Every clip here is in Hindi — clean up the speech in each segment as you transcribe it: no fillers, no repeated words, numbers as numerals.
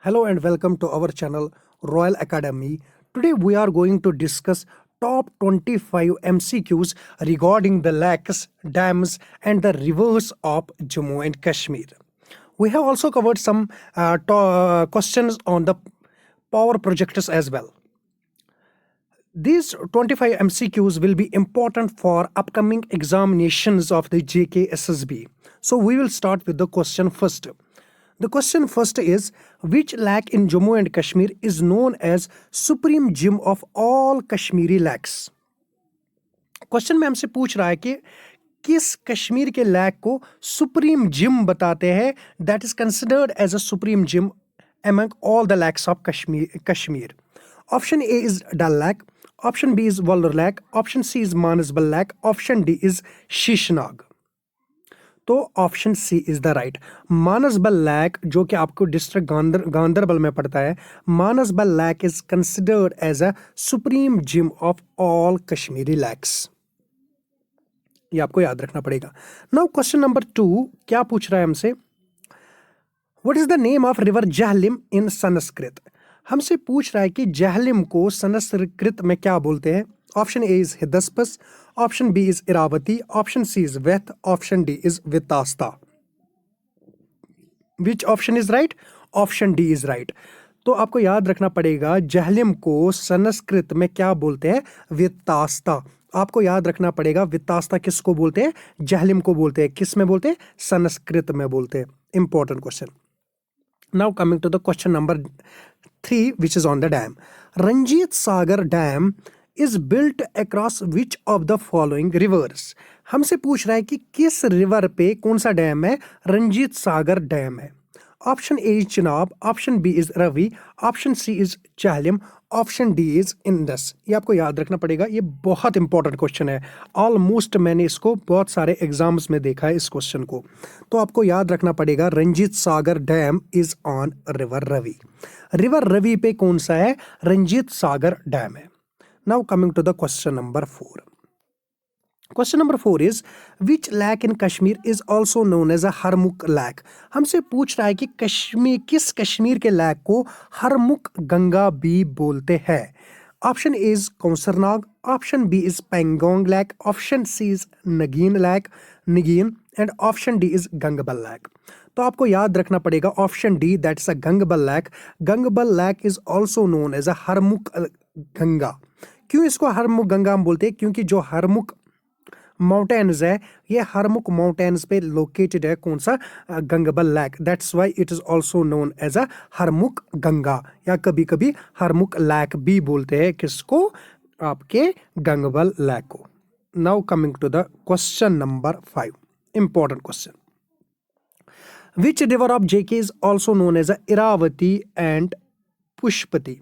Hello and welcome to our channel Royal Academy. Today we are going to discuss top 25 MCQs regarding the lakes, dams and the rivers of Jammu and Kashmir. We have also covered some questions on the power projects as well. These 25 MCQs will be important for upcoming examinations of the JKSSB. So we will start with the question first. The question first is, which lake in Jammu and Kashmir is known as supreme gem of all Kashmiri lakes? Question में हमसे पूछ रहा है कि किस कश्मीर के लैक को सुप्रीम जिम बताते हैं, that is considered as a supreme gem among all the lakes of Kashmir. Option A is Dal Lake, option B is Wallar Lake, option C is Manasbal Lake, option D is Shishnag. तो option C is the right. Manasbal lake जो कि आपको डिस्ट्रिक्ट गांधरबल में पड़ता है, Manasbal lake is considered as a supreme gem of all Kashmiri lakes. ये आपको याद रखना पड़ेगा. नाउ क्वेश्चन नंबर 2 क्या पूछ रहा है हमसे, what is the name of river Jhelum in Sanskrit. हमसे पूछ रहा है कि जहलिम को संस्कृत में क्या बोलते हैं. Option A is Hydaspes, option B is Iravati, option C is Veth, option D is Vitasta. Which option is right? Option D is right. तो आपको याद रखना पड़ेगा जहलिम को संस्कृत में क्या बोलते हैं, वितास्ता. आपको याद रखना पड़ेगा वितास्ता किसको बोलते हैं, जहलिम को बोलते हैं. किस में बोलते हैं? संस्कृत में बोलते हैं. Important question. Now coming to the question number 3 which is on the dam. Ranjit Sagar Dam is built across which of the following rivers? हमसे पूछ रहा है कि किस रिवर पे कौन सा डैम है. रंजीत सागर डैम है. Option A is Chenab, option B is Ravi, option C is Jhelum, option D is Indus. ये आपको याद रखना पड़ेगा. ये बहुत इंपॉर्टेंट क्वेश्चन है. ऑलमोस्ट मैंने इसको बहुत सारे एग्जाम्स में देखा है इस क्वेश्चन को. तो आपको याद रखना पड़ेगा Ranjit Sagar dam is on river Ravi. River Ravi पे कौन सा है? रंजीत सागर डैम है. Now coming to the question number 4. Question number 4 is which lake in Kashmir is also known as a Harmukh lake. हमसे पूछ रहा है कि किस कश्मीर के लैक को हरमुख गंगा भी बोलते हैं. Option A is Kausarnag, option B is Pangong lake, option C is Nagin and option D is Gangbal lake. तो आपको याद रखना पड़ेगा option D, that is a Gangbal lake. Gangbal lake is also known as a Harmukh Ganga. क्यों इसको हरमुख गंगा हम बोलते हैं? क्योंकि जो हरमुख माउंटेन्स है, ये हरमुख माउंटेन्स पे लोकेटेड है. कौन सा? Gangbal lake. That's why it is also known as a Harmukh Ganga, या कभी कभी हरमुख लैक भी बोलते हैं. किसको? आपके गंगबल लैक को. Now coming to the question number 5. Important question. Which river of JK is also known as Iravati and Pushpati?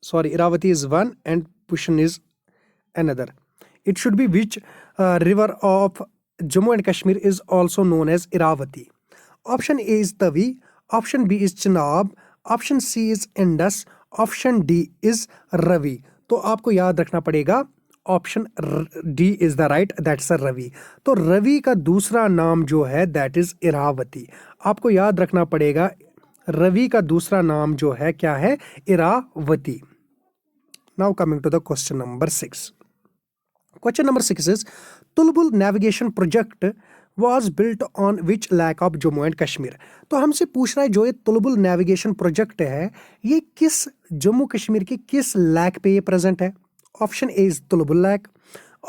Sorry, Iravati is one and Pushan is another. It should be which river of Jammu and Kashmir is also known as Iravati? Option A is Tavi, option B is Chenab, option C is Indus, option D is Ravi. तो आपको याद रखना पड़ेगा option D is the right, that's a Ravi. तो रवि का दूसरा नाम जो है दैट इज इरावती. आपको याद रखना पड़ेगा रवि का दूसरा नाम जो है क्या है? Iravati. Now coming to the question number 6. Question number 6 is Tulbul navigation project was built on which lake of Jammu and Kashmir? तो हमसे पूछ रहा है जो ये तुलबुल नेविगेशन प्रोजेक्ट है, ये किस जम्मू कश्मीर के किस लैक पे ये प्रेजेंट है. Option A is Tulbul lake,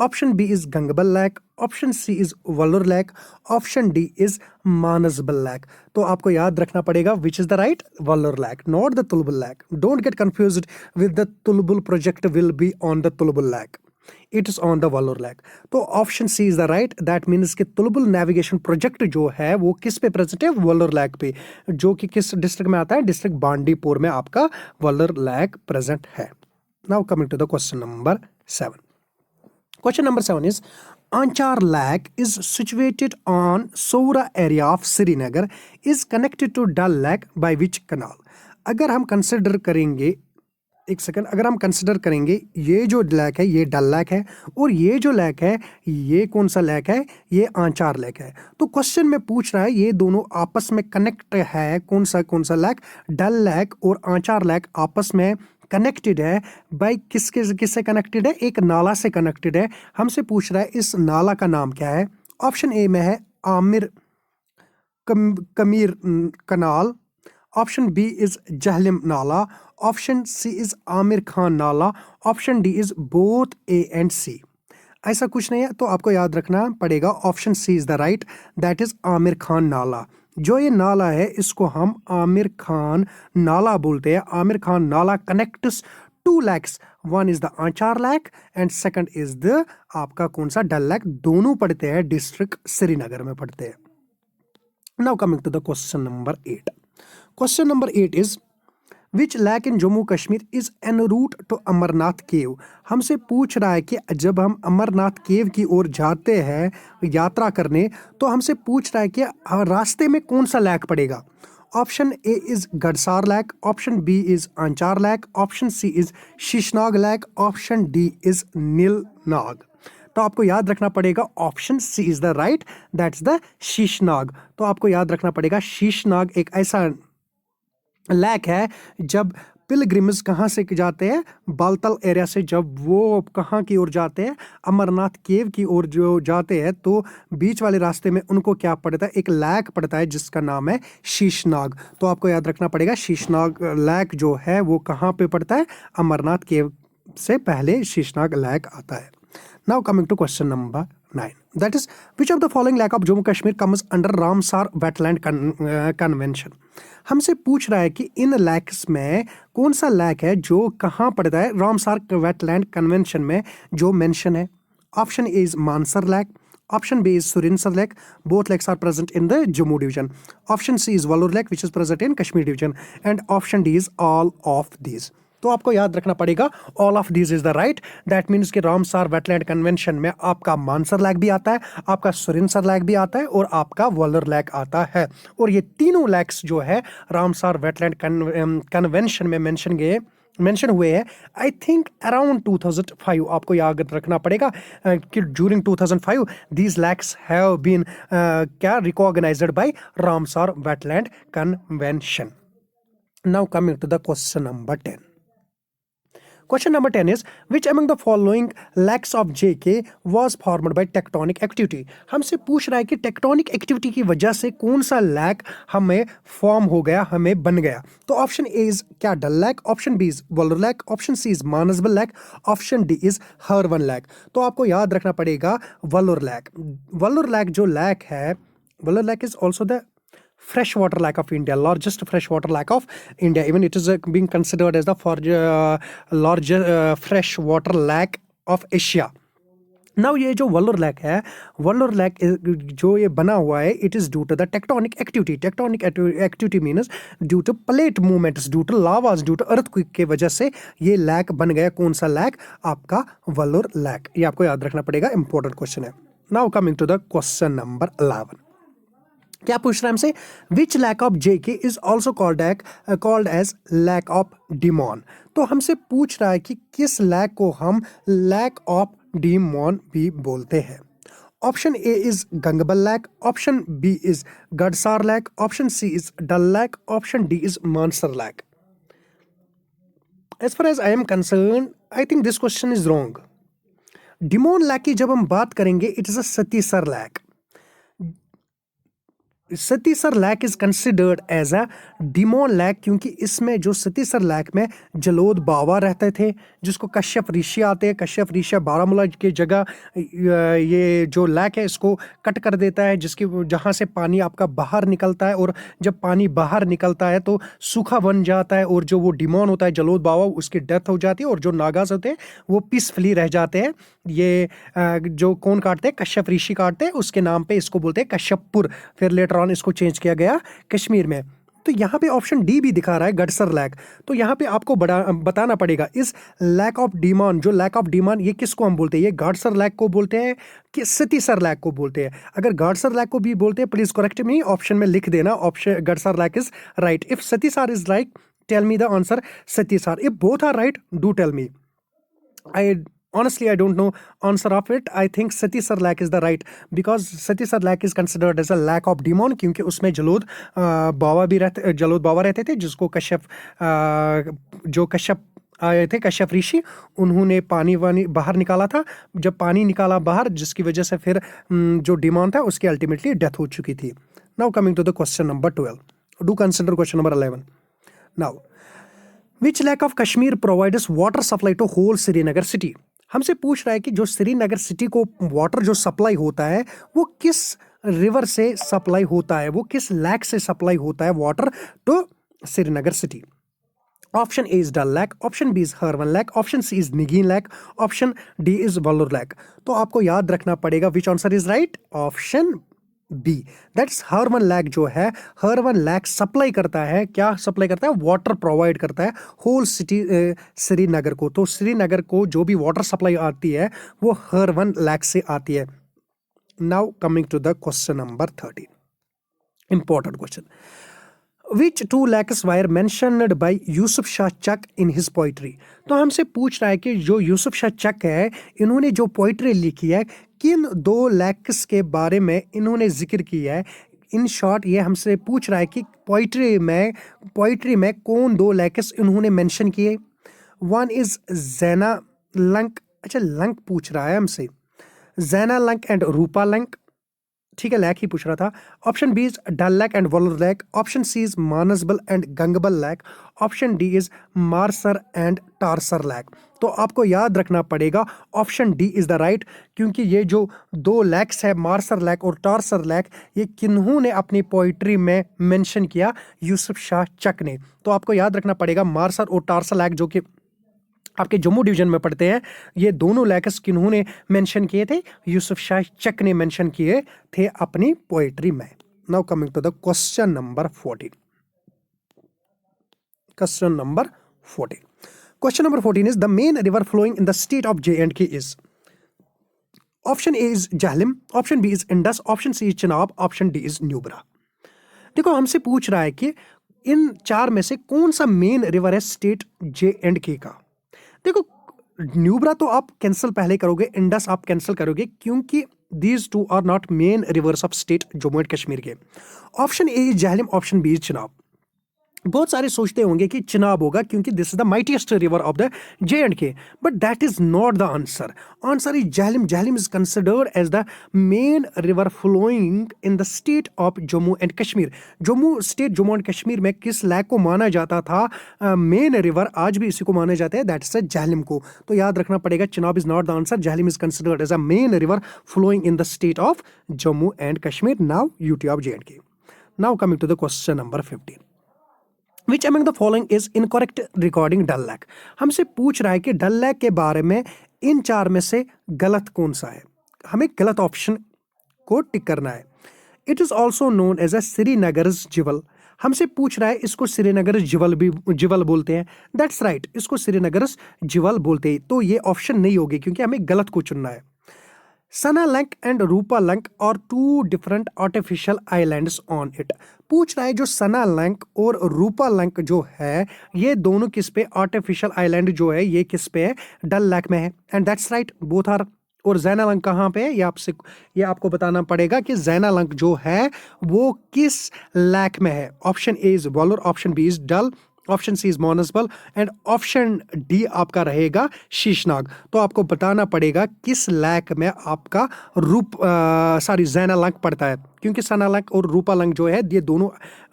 option B is Gangbal lake, option C is Wular lake, option D is Manasbal lake. तो आपको याद रखना पड़ेगा which is the right, Wular lake, not the Tulbul lake. Don't get confused with the Tulbul project will be on the Tulbul lake. It is on the Wular lake. तो option C is the right. That means कि तुलबुल नेविगेशन प्रोजेक्ट जो है वो किस पे प्रेजेंट है? वल्लुर लैक पे, जो कि किस डिस्ट्रिक्ट में आता है? डिस्ट्रिक्ट बांडीपुर में आपका वल्लुर लैक प्रेजेंट है. Now coming to the question number 7. Question number 7 is Anchar Lake is situated on Soura area of Srinagar is connected to Dal Lake by which canal? अगर हम कंसिडर करेंगे एक सेकंड, अगर हम कंसिडर करेंगे ये जो लेक है ये डल लेक है, और ये जो लेक है ये कौन सा लेक है, ये आंचार लेक है। तो क्वेश्चन में पूछ रहा है ये दोनों आपस में कनेक्ट है, कौन सा लेक, डल लेक और आंचार लेक आपस में कनेक्टेड है बाय किससे कनेक्टेड है, एक नाला से कनेक्टेड है। हमसे पूछ रहा है इस नाला का नाम क्या है। ऑप्शन ए में है Amir Kamir canal, option B is Jhelum nala, option C is Amir Khan nala, option D is both A and C. ऐसा कुछ नहीं है, तो आपको याद रखना पड़ेगा option C is the right, that is Amir Khan nala. जो ये नाला है इसको हम आमिर खान नाला बोलते हैं। Amir Khan nala connects to lakes, one is the Anchar lake and second is the आपका कौन सा, डल लेक। दोनों पड़ते हैं डिस्ट्रिक्ट श्रीनगर में पड़ते हैं। Now coming to the question number 8। Question number 8 is which lake in Jammu Kashmir is en route to Amarnath cave. हमसे पूछ रहा है कि जब हम अमरनाथ केव की ओर जाते हैं यात्रा करने, तो हमसे पूछ रहा है कि रास्ते में कौन सा लेक पड़ेगा। Option A is Gadsar lake, option B is Anchar lake, option C is Sheshnag lake, option D is Neelnag. तो आपको याद रखना पड़ेगा option C is the right, that's the Sheshnag. तो आपको याद रखना पड़ेगा शीशनाग एक ऐसा लेक है जब पिलग्रिम्स कहाँ से जाते हैं, बालतल एरिया से, जब वो कहाँ की ओर जाते हैं, अमरनाथ केव की ओर जो जाते हैं, तो बीच वाले रास्ते में उनको क्या पड़ता है, एक लेक पड़ता है जिसका नाम है शीशनाग। तो आपको याद रखना पड़ेगा शीशनाग लेक जो है वो कहाँ पे पड़ता है, अमरनाथ केव से पहले शीशनाग लेक आता है। Now coming to question number 9, that is which of the following lake of Jammu Kashmir comes under Ramsar Wetland Convention। हमसे पूछ रहा है कि इन लेक्स में कौन सा लेक है जो कहाँ पड़ता है रामसार वेटलैंड कन्वेंशन में जो मेंशन है। Option A is Mansar lake, option B is Surinsar lake, both lakes are present in the Jammu division, option C is Wular lake which is present in Kashmir division, and option D is all of these। तो आपको याद रखना पड़ेगा all of these is the right, that means कि रामसार वेटलैंड कन्वेंशन में आपका मानसर लेक भी आता है, आपका सुरिनसर लेक भी आता है और आपका वॉलर लेक आता है। और ये तीनों लेक्स जो है रामसार वेटलैंड कन्वेंशन में मेंशन हुए हैं आई थिंक अराउंड 2005। आपको याद रखना पड़ेगा कि during 2005 these lakes have been क्या recognised by Ramsar wetland convention. Now coming to the question number 10। Question number 10 is which among the following lakes of JK was formed by tectonic activity। हमसे पूछ रहा है कि टेक्टोनिक एक्टिविटी की वजह से कौन सा लैक हमें फॉर्म हो गया, हमें बन गया। तो ऑप्शन ए इज क्या Dal lake, option B is Wular lake, option C is Manasbal lake, option D is Harwan lake. तो आपको याद रखना पड़ेगा वॉलर लैक। वॉलर लैक जो लैक है, Wular lake is also the freshwater lake of India, largest freshwater lake of India. Even it is being considered as the largest freshwater lake of Asia. नाउ ये जो वॉलर लेक है, वॉलर लेक जो ये बना हुआ है, it is due to the tectonic activity. Tectonic activity means due to plate movements, due to lavas, due to earthquake के वजह से ये लेक बन गया। कौन सा लेक, आपका वॉलर लेक। ये आपको याद रखना पड़ेगा, इंपॉर्टेंट क्वेश्चन है। Now coming to the question number 11। क्या पूछ रहा है हमसे, which lake of JK is also called as lake of demon. तो हमसे पूछ रहा है कि किस लैक को हम लैक ऑफ डिमॉन भी बोलते हैं। Option A is Gangbal lake, option B is Gadsar lake, option C is Dal lake, option D is Mansar lake. As far as I am concerned, I think this question is wrong. Demon lake की जब हम बात करेंगे, it is a Satisar lake. Satisar lake is considered as a demon lake क्योंकि इसमें जो सतीसर लैक में जलोद बाबा रहते थे, जिसको कश्यप ऋषि आते हैं। कश्यप ऋषि बारामूला की जगह ये जो लैक है इसको कट कर देता है, जिसकी जहाँ से पानी आपका बाहर निकलता है, और जब पानी बाहर निकलता है तो सूखा बन जाता है, और जो वो डिमॉन होता है जलोद बाबा, उसकी डेथ हो जाती है, और जो नागाज होते हैं वो पीसफुली रह जाते हैं। ये जो कौन काटते हैं, कश्यप ऋषि काटते हैं, उसके नाम पे इसको बोलते हैं कश्यपपुर। फिर लेटर ऑन इसको चेंज किया गया कश्मीर में। तो यहाँ पे ऑप्शन डी भी दिखा रहा है, गडसर लैक। तो यहाँ पे आपको बताना पड़ेगा इस लैक ऑफ डिमॉन, जो लैक ऑफ डिमॉन, ये किसको हम बोलते हैं, ये गडसर लैक को बोलते हैं कि सतीसर लैक को बोलते हैं। अगर गडसर लैक को भी बोलते हैं, प्लीज करेक्ट मी, ऑप्शन में लिख देना, option Gadsar lake is right. If Satisar is right, tell me the answer. Satisar. If both are right, do tell me. Honestly, I don't know answer of it. I think Satisar lake is the right, because Satisar lake is considered as a lake of demon, क्योंकि उसमें जलोद बाबा रहते थे, जिसको कश्यप आए थे, कश्यप ऋषि, उन्होंने पानी वानी बाहर निकाला था। जब पानी निकाला बाहर, जिसकी वजह से फिर जो डिमॉन था उसकी अल्टीमेटली डेथ हो चुकी थी। Now coming to the question number 12, do consider question number 11 now. Which lake of Kashmir provides water supply to whole Srinagar city. हमसे पूछ रहा है कि जो श्रीनगर सिटी को वाटर जो सप्लाई होता है वो किस रिवर से सप्लाई होता है, वो किस लेक से सप्लाई होता है water to Srinagar city. Option A is Dal lake, option B is Harwan lake, option C is Nigeen lake, option D is Wular lake. तो आपको याद रखना पड़ेगा which answer is right, option B, that's Harwan lake जो है, हरवन लेक सप्लाई करता है, क्या सप्लाई करता है, वाटर प्रोवाइड करता है होल सिटी श्रीनगर को। तो श्रीनगर को जो भी वाटर सप्लाई आती है वो हरवन लेक से आती है। Now coming to the question number 13, important question. Which two lakes were mentioned by Yusuf Shah Chak in his poetry? तो हमसे पूछ रहा है कि जो यूसुफ शाह चक है, इन्होंने जो पोइट्री लिखी है, किन दो लेक्स के बारे में इन्होंने जिक्र किया है। इन शॉर्ट ये हमसे पूछ रहा है कि पोइट्री में कौन दो लेक्स इन्होंने मेंशन किए। वन इज जैना लंक, अच्छा लंक पूछ रहा है हमसे, जैना लंक एंड रूपा लंक, ठीक है, लेक ही पूछ रहा था। Option B is Dal lake and Wular lake, option C is Manasbal and Gangbal lake, option D is Marsar and Tarsar lake. तो आपको याद रखना पड़ेगा option D is the right, क्योंकि ये जो दो लेक्स है, मारसर लेक और टारसर लेक, ये किन्होंने अपनी पोइट्री में मेंशन किया, यूसुफ शाह चक ने। तो आपको याद रखना पड़ेगा मारसर और टारसर लेक जो कि आपके जम्मू डिवीजन में पढ़ते हैं, ये दोनों लेक्स किन्होंने मेंशन किए थे, यूसुफ शाह चक ने मेंशन किए थे अपनी पोएट्री में। Now coming to the question number 14, question number 14, question number 14 is the main river flowing in the state of J&K is. Option A is Jhelum, option B is Indus, option C is Chenab, option D is Nubra. देखो हमसे पूछ रहा है कि इन चार में से कौन सा मेन रिवर है स्टेट J&K का। देखो न्यूब्रा तो आप कैंसिल पहले करोगे, इंडस आप कैंसिल करोगे, क्योंकि these two are not main rivers of state Jammu and Kashmir के। Option A is Jhelum, option B is Chenab. बहुत सारे सोचते होंगे कि चिनाब होगा क्योंकि this is the mightiest river of the J&K, but that is not the answer. Answer is Jhelum. Jhelum is considered as the main river flowing in the state of Jammu and Kashmir. Jammu and Kashmir में किस लेक को माना जाता था मेन रिवर, आज भी इसी को माने जाते हैं, दैट इज जहलम को। तो याद रखना पड़ेगा Chenab is not the answer, Jhelum is considered as a main river flowing in the state of Jammu and Kashmir, now UT of J&K। Now coming to the question number 15, Which among the following is incorrect regarding Dal lake. हमसे पूछ रहा है कि डल लेक के बारे में इन चार में से गलत कौन सा है, हमें गलत ऑप्शन को टिक करना है। It is also known as a Srinagar's jewel. हमसे पूछ रहा है इसको श्रीनगर जिवल बोलते हैं, दैट्स राइट, इसको श्रीनगर्स जिवल बोलते हैं। तो ये ऑप्शन नहीं होगी क्योंकि हमें गलत को चुनना है। सना लंक एंड रूपा लंक और two different artificial islands on it. पूछ रहा है जो सना लंक और रूपा लंक जो है ये दोनों किस पे, आर्टिफिशियल आइलैंड जो है ये किस पे है, डल लेक में है, and that's right, both are. और जैना लंक कहाँ पे है, ये आपको बताना पड़ेगा कि जैना लंक जो है वो किस लेक में है। Option A is Wular, option B is Dal, option C is Manasbal and option D आपका रहेगा शीशनाग। तो आपको बताना पड़ेगा किस लेक में आपका जैना लंक पड़ता है, क्योंकि सना लंक और रूपा लंक जो है ये दोनों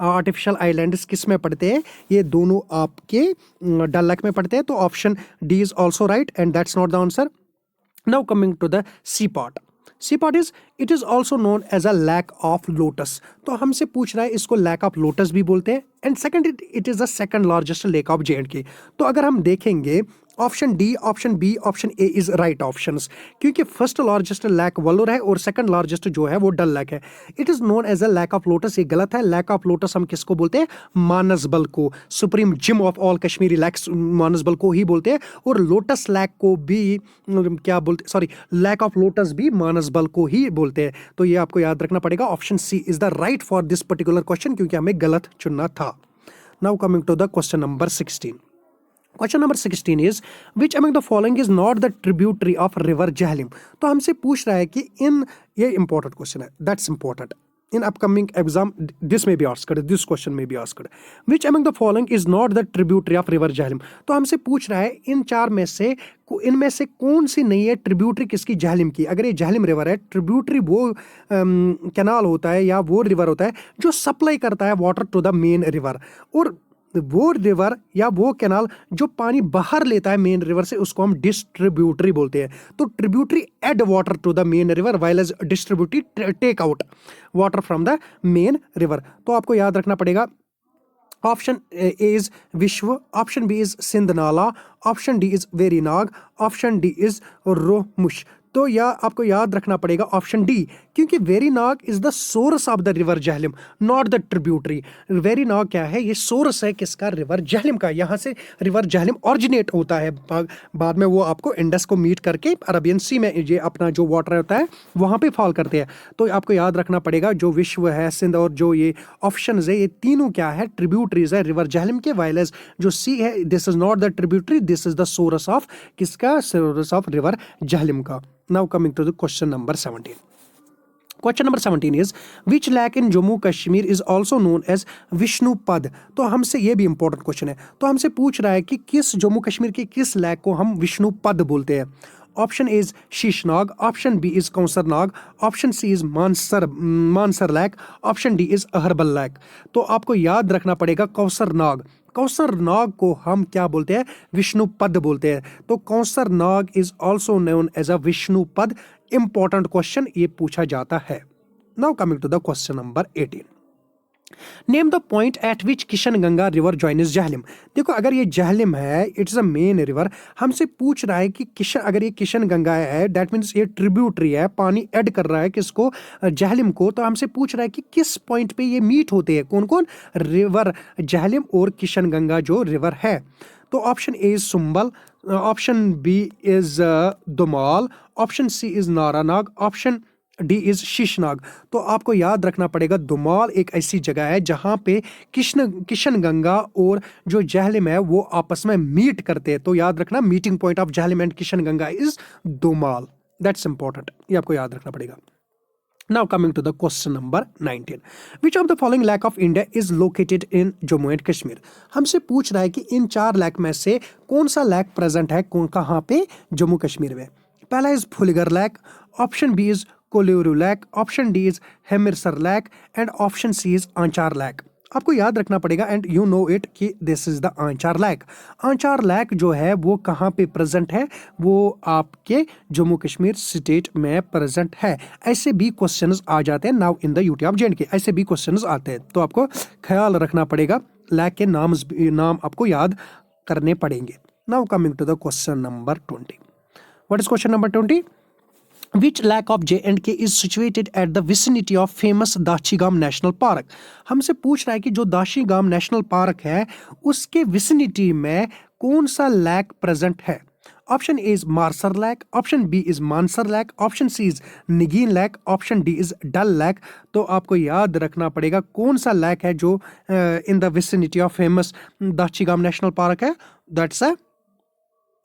आर्टिफिशियल आइलैंड्स किस में पड़ते हैं, ये दोनों आपके डल लेक में पड़ते हैं। तो option D is also right and that's not the answer. Now coming to the C part, C part is it is also known as a lake of lotus. तो हमसे पूछ रहा है इसको लैक ऑफ लोटस भी बोलते हैं, and second it is the second largest lake of J&K। तो अगर हम देखेंगे option D, option B, option A is right options, क्योंकि फर्स्ट लार्जेस्ट लेक वल्लूर है और सेकंड लार्जेस्ट जो है वो डल लेक है। It is known as a lake of lotus, ये गलत है। लैक ऑफ लोटस हम किसको बोलते हैं, मानसबल को, supreme gem of all Kashmiri lakes Manasbal को ही बोलते हैं, और लोटस लेक को भी क्या बोलते, सॉरी लैक ऑफ लोटस भी मानसबल को ही बोलते हैं। तो ये आपको याद रखना पड़ेगा, option C is the right for this particular question, क्योंकि हमें गलत चुनना था। Now coming to the question number 16. Question number 16 is which among the following is not the tributary of river Jhelum. तो हमसे पूछ रहा है कि इन, ये इंपॉर्टेंट क्वेश्चन है, that's important in upcoming exam, this में बी आस्क्ड, दिस क्वेश्चन में be asked, which among the following is not the tributary of river Jhelum. तो हमसे पूछ रहा है इन चार में से, इनमें से कौन सी नहीं है ट्रिब्यूटरी किसकी, जहलिम की। अगर ये जहलिम रिवर है, ट्रिब्यूटरी वो कैनाल होता है या वो रिवर होता है जो सप्लाई करता है water to the main river, और वो रिवर या वो कैनाल जो पानी बाहर लेता है मेन रिवर से, उसको हम डिस्ट्रीब्यूटरी बोलते हैं। तो tributary add water to the main river while as distributary take out water from the main river. तो आपको याद रखना पड़ेगा, option A is Vishaw, option B is Sindh nala, option D is Verinag, option D is Romushi. तो या आपको याद रखना पड़ेगा ऑप्शन डी, क्योंकि Verinag is the source of the river Jhelum, not the tributary. Verinag क्या है, ये सोर्स है किसका, रिवर जहलिम का। यहाँ से रिवर जहलिम ऑरिजिनेट होता है, बाद में वो आपको इंडस को मीट करके अरबियन सी में ये अपना जो वाटर होता है वहाँ पे फॉल करते हैं। तो आपको याद रखना पड़ेगा जो विश्व है, सिंध और जो ये ऑप्शन है, ये तीनों क्या है, ट्रिब्यूटरीज है रिवर जहलिम के, वाइलेज जो सी है this is not the tributary, this is the source of किसका, सोर्स ऑफ रिवर जहलिम का। Now coming to the question number 17. Question number 17 is which lake in Jammu Kashmir is also known as Vishnupad. तो हमसे ये भी इंपॉर्टेंट क्वेश्चन है। तो हमसे पूछ रहा है कि किस जम्मू कश्मीर के किस लेक को हम विष्णुपद बोलते हैं। Option is Sheshnag, option B is Kausarnag, option C is Mansar lake, option D is Ahrabal lake. तो आपको याद रखना पड़ेगा कौसरनाग। कौसरनाग को हम क्या बोलते हैं, विष्णुपद बोलते हैं। तो Kausarnag is also known as a Vishnupad. Important question ये पूछा जाता है। Now coming to the question number 18, name the point at which Kishan Ganga river joins Jhelum. देखो अगर ये जहलिम है, इट्स अ मेन रिवर, हमसे पूछ रहा है कि किशन, अगर ये किशन गंगा है दैट मीन्स ये ट्रिब्यूटरी है, पानी ऐड कर रहा है किसको, जहलिम को। तो हमसे पूछ रहा है कि किस पॉइंट पे ये मीट होते हैं, कौन कौन, रिवर जहलिम और किशन गंगा जो रिवर है। तो option A is Sumbal, option B is Domel, option C is Naranag, option D is Sheshnag. तो आपको याद रखना पड़ेगा दुमाल एक ऐसी जगह है जहां पे किशन गंगा और जो जहलिम है वो आपस में मीट करते हैं। तो याद रखना meeting point of Jhelum and Kishan Ganga is Domel, that's important, ये आपको याद रखना पड़ेगा। Now coming to the question number 19, which of the following lake of India is located in Jammu and Kashmir। हमसे पूछ रहा है कि इन चार लेक में से कौन सा लेक प्रेजेंट है कहाँ पे, जम्मू कश्मीर में। पहला is Fulgar lake, option B is Kolluru lake, option D is Hemirsar lake and option C is Anchar lake. आपको याद रखना पड़ेगा एंड यू नो इट कि this is the Anchar lake. Anchar lake जो है वो कहाँ पे प्रेजेंट है, वो आपके जम्मू कश्मीर स्टेट में प्रेजेंट है। ऐसे भी क्वेश्चंस आ जाते हैं now in the UT of J K, ऐसे भी क्वेश्चंस आते हैं। तो आपको ख्याल रखना पड़ेगा, लेक के नाम आपको याद करने पड़ेंगे। Now coming to the question number 20, what is question number 20, Which lake of J&K is situated at the vicinity of famous Dachigam national park. हमसे पूछ रहा है कि जो दाशीगाम नेशनल पार्क है उसके विसिनिटी में कौन सा लेक प्रेजेंट है। Option A is Marsar lake, option B is Mansar lake, option C is Nigeen lake, option D is Dal lake. तो आपको याद रखना पड़ेगा कौन सा लेक है जो in the vicinity of famous Dachigam national park है, that's a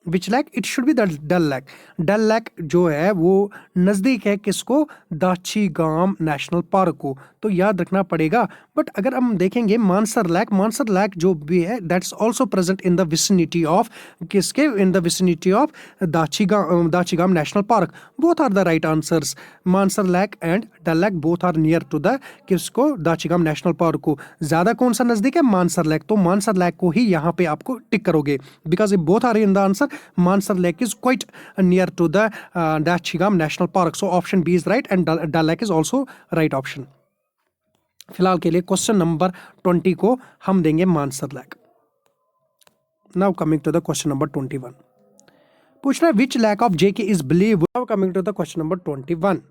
which lake, it should be the Dal lake. Dal lake जो है वो नज़दीक है किसको, दाशीगाम नेशनल पार्क को। तो याद रखना पड़ेगा। बट अगर हम देखेंगे मानसर लेक जो भी है that's also present in the vicinity of किसके, in the vicinity of Dachigam national park. Both are the right answers, Mansar lake and Dal lake both are near to the किसको, दाशीगाम नेशनल पार्क को। ज़्यादा कौन सा नज़दीक है, मानसर लेक। तो मानसर लेक को ही यहाँ पे आपको टिक करोगे because both are in the answer. Mansar Lake is quite near to the Dachigam National Park. So option B is right and Dal Lake is also right option. फिलहाल के लिए क्वेश्चन नंबर 20 को हम देंगे Mansar lake. Now coming to the question number 21. पूछ रहा है which lake of JK is believed। Now coming to the question number 21.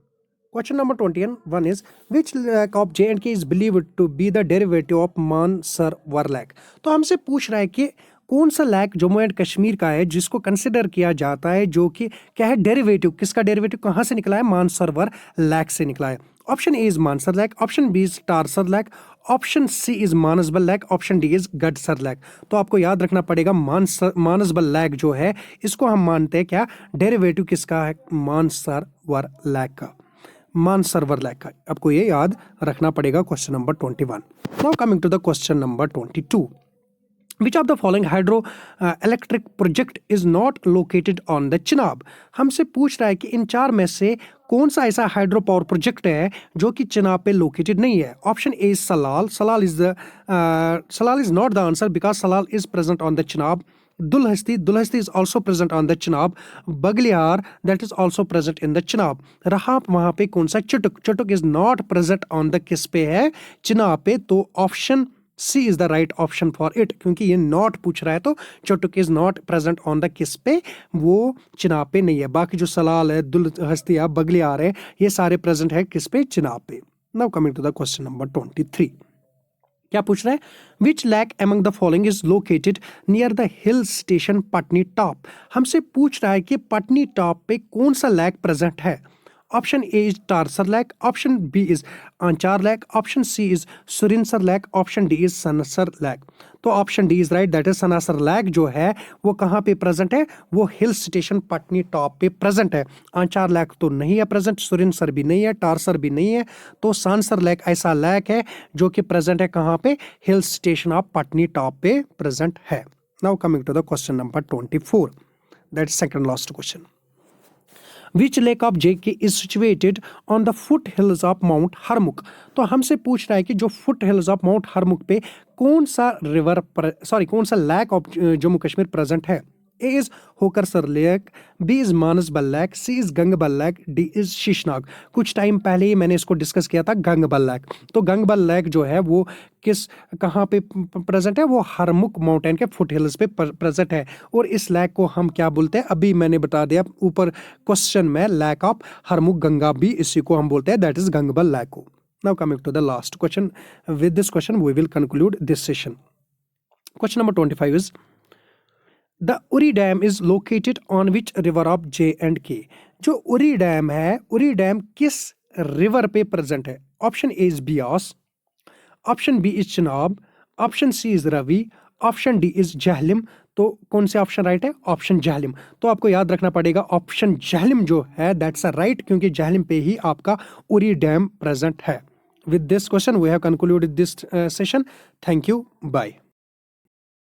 Question number 21 is which lake of J&K is believed to be the derivative of Mansarwar Lake। तो हमसे पूछ रहा है कि कौन सा लेक जम्मू एंड कश्मीर का है जिसको कंसिडर किया जाता है, जो कि क्या है, डेरिवेटिव, किसका डेरिवेटिव कहाँ से निकला है, मानसरोवर लेक से निकला है। Option A is Mansar lake, option B is Tarsar lake, option C is Manasbal lake, option D is Gadsar lake. तो आपको याद रखना पड़ेगा मानसबल लेक जो है इसको हम मानते हैं क्या, डेरिवेटिव किसका है, मानसरोवर लेक का, मानसरोवर लेक का। आपको ये याद रखना पड़ेगा। Question number 21। Now coming to the question number 22। Which of the following hydroelectric project is not located on the Chenab? हमसे पूछ रहा है कि इन चार में से कौन सा ऐसा हाइड्रो पावर प्रोजेक्ट है जो कि चिनाब पे लोकेटेड नहीं है। Option A is Salal, Salal is not the answer because Salal is present on the Chenab. Dulhasti, Dulhasti is also present on the Chenab. Baglihar, that is also present in the Chenab. रहा वहां पे कौन सा, चुटुक, चुटुक is not present on the किस पे है, चिनाब पे। तो option C is the right option for it, क्योंकि ये नॉट पूछ रहा है तो Chutak is not present on the किस पे, वो चिनाब पे नहीं है। बाकी जो सलाल है, दुलहस्तिया, बगलियार है, ये सारे प्रेजेंट है किस पे, चिनाब पे। Now coming to the question number 23। क्या पूछ रहा है, which lake among the following is located near the hill station Patnitop. हमसे पूछ रहा है कि पटनी टॉप पे कौन सा लेक प्रेजेंट है। Option A is Tarsar lake, option B is Anchar lake, option C is Surinsar lake, option D is Sanasar lake. तो option D is right, that is Sanasar lake जो है वो कहाँ पे प्रेजेंट है, वो हिल स्टेशन पटनी टॉप पे प्रेजेंट है। आंचार लेक तो नहीं है प्रेजेंट, सुरिनसर भी नहीं है, टारसर भी नहीं है। तो सांसर लेक ऐसा लेक है जो कि प्रेजेंट है कहाँ पे, hill station of Patnitop पे प्रेजेंट है। Now coming to the question number 24, that is second last question. Which lake of JK is situated on the foothills of Mount Harmukh? तो हमसे पूछ रहा है कि जो foothills of mount Harmukh पे कौन सा कौन सा lake of Jammu Kashmir present है। A is Hokersar lake, B is Manasbal lake, C is Gangbal lake, D is Sheshnag. कुछ टाइम पहले ही मैंने इसको डिस्कस किया था, गंगबल लेक। तो गंगबल लेक जो है वो कहाँ पे प्रेजेंट है, वो हरमुख माउंटेन के फुट हिल्स पे प्रेजेंट है। और इस लेक को हम क्या बोलते हैं, अभी मैंने बता दिया ऊपर क्वेश्चन में, लेक ऑफ हरमुख गंगा भी इसी को हम बोलते हैं, दैट इज गंगबल लेक को। Now coming to the last question, with this question we will conclude this session. Question number 25 is the Uri dam is located on which river of J&K। जो उरी डैम है, उरी डैम किस रिवर पे प्रेजेंट है। Option A is Beas, option B is Chenab, option C is Ravi, option D is Jhelum. तो कौन से ऑप्शन राइट है, ऑप्शन जहलिम। तो आपको याद रखना पड़ेगा ऑप्शन जहलिम जो है दैट्स अ राइट, क्योंकि जहलिम पे ही आपका उरी डैम प्रेजेंट है। With this question we have concluded this session. Thank you, bye.